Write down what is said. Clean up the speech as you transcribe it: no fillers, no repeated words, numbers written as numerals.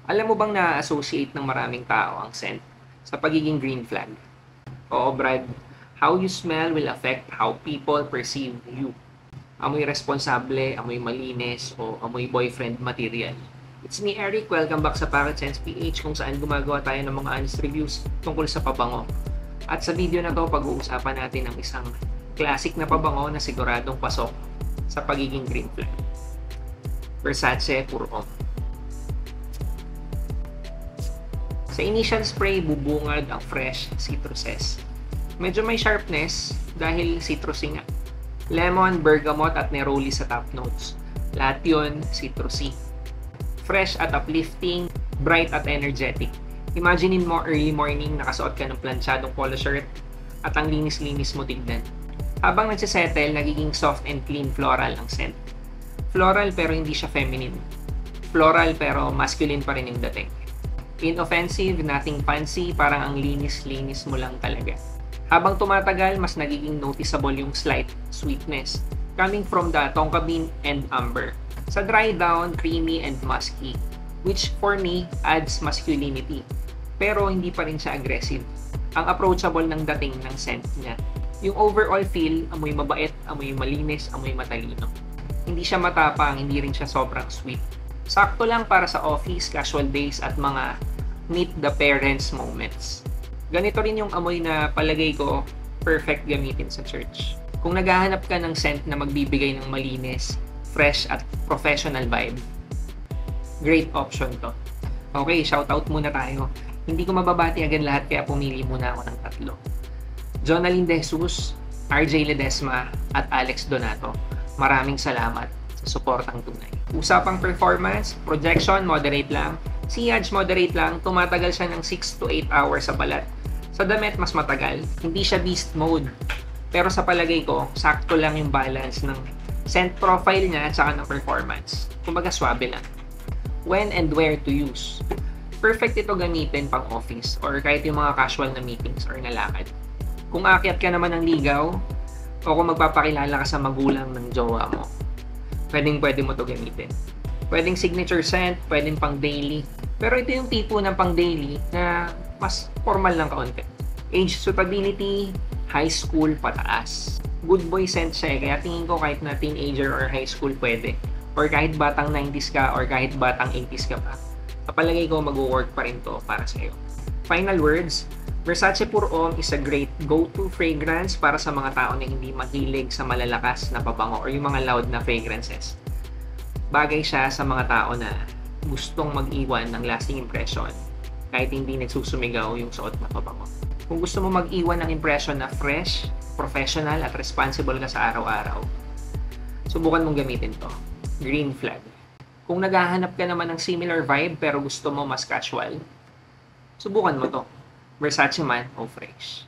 Alam mo bang na-associate ng maraming tao ang scent sa pagiging green flag? Oo, Brad. How you smell will affect how people perceive you. Amoy responsable, amoy malinis, o amoy boyfriend material. It's me, Eric. Welcome back sa Pocket Sense PH kung saan gumagawa tayo ng mga honest reviews tungkol sa pabango. At sa video na to, pag-uusapan natin ang isang classic na pabango na siguradong pasok sa pagiging green flag. Versace Pour Homme. Sa initial spray, bubungad ang fresh citruses. Medyo may sharpness dahil citrusy nga. Lemon, bergamot at neroli sa top notes. Lahat yun citrusy. Fresh at uplifting, bright at energetic. Imaginein mo early morning, nakasuot ka ng planchadong polo shirt at ang linis-linis mo tignan. Habang nagsisettle, nagiging soft and clean floral ang scent. Floral pero hindi siya feminine. Floral pero masculine pa rin yung dating. Inoffensive, nothing fancy, parang ang linis-linis mo lang talaga. Habang tumatagal, mas nagiging noticeable yung slight sweetness coming from the tonka bean and amber. Sa dry down, creamy and musky, which for me adds masculinity. Pero hindi pa rin siya aggressive. Ang approachable ng dating ng scent niya. Yung overall feel, amoy mabait, amoy malinis, amoy matalino. Hindi siya matapang, hindi rin siya sobrang sweet. Sakto lang para sa office, casual days at mga meet the parents moments. Ganito rin yung amoy na palagay ko perfect gamitin sa church. Kung naghahanap ka ng scent na magbibigay ng malinis, fresh at professional vibe, great option to. Okay, shoutout muna tayo. Hindi ko mababati agad lahat kaya pumili muna ako ng tatlo. Jonalyn De Jesus, RJ Ledesma at Alex Donato. Maraming salamat sa suportang tunay. Usapang performance, projection, moderate lang. Sillage, moderate lang. Tumatagal siya ng 6 to 8 hours sa balat. Sa damit, mas matagal. Hindi siya beast mode. Pero sa palagay ko, sakto lang yung balance ng scent profile niya at saka ng performance. Kumbaga, swabe lang. When and where to use. Perfect ito gamitin pang office or kahit yung mga casual na meetings or nalakad. Kung aakyat ka naman ng ligaw o kung magpapakilala ka sa magulang ng jowa mo, pwede mo to gamitin. Pwedeng signature scent, pwedeng pang daily. Pero ito yung tipo ng pang daily na mas formal lang kaunti. Age suitability, high school pataas. Good boy scent siya kaya tingin ko kahit na teenager or high school pwede. Or kahit batang 90s ka or kahit batang 80s ka pa. Sa palagay ko mag-work pa rin to para sa'yo. Final words, Versace Pour Homme is a great go-to fragrance para sa mga tao na hindi mahilig sa malalakas na pabango or yung mga loud na fragrances. Bagay siya sa mga tao na gustong mag-iwan ng lasting impression kahit hindi nagsusumigaw yung suot na pabango. Kung gusto mo mag-iwan ng impression na fresh, professional at responsible ka sa araw-araw, subukan mong gamitin to. Green flag. Kung naghahanap ka naman ng similar vibe pero gusto mo mas casual, subukan mo to. Versace man o fresh.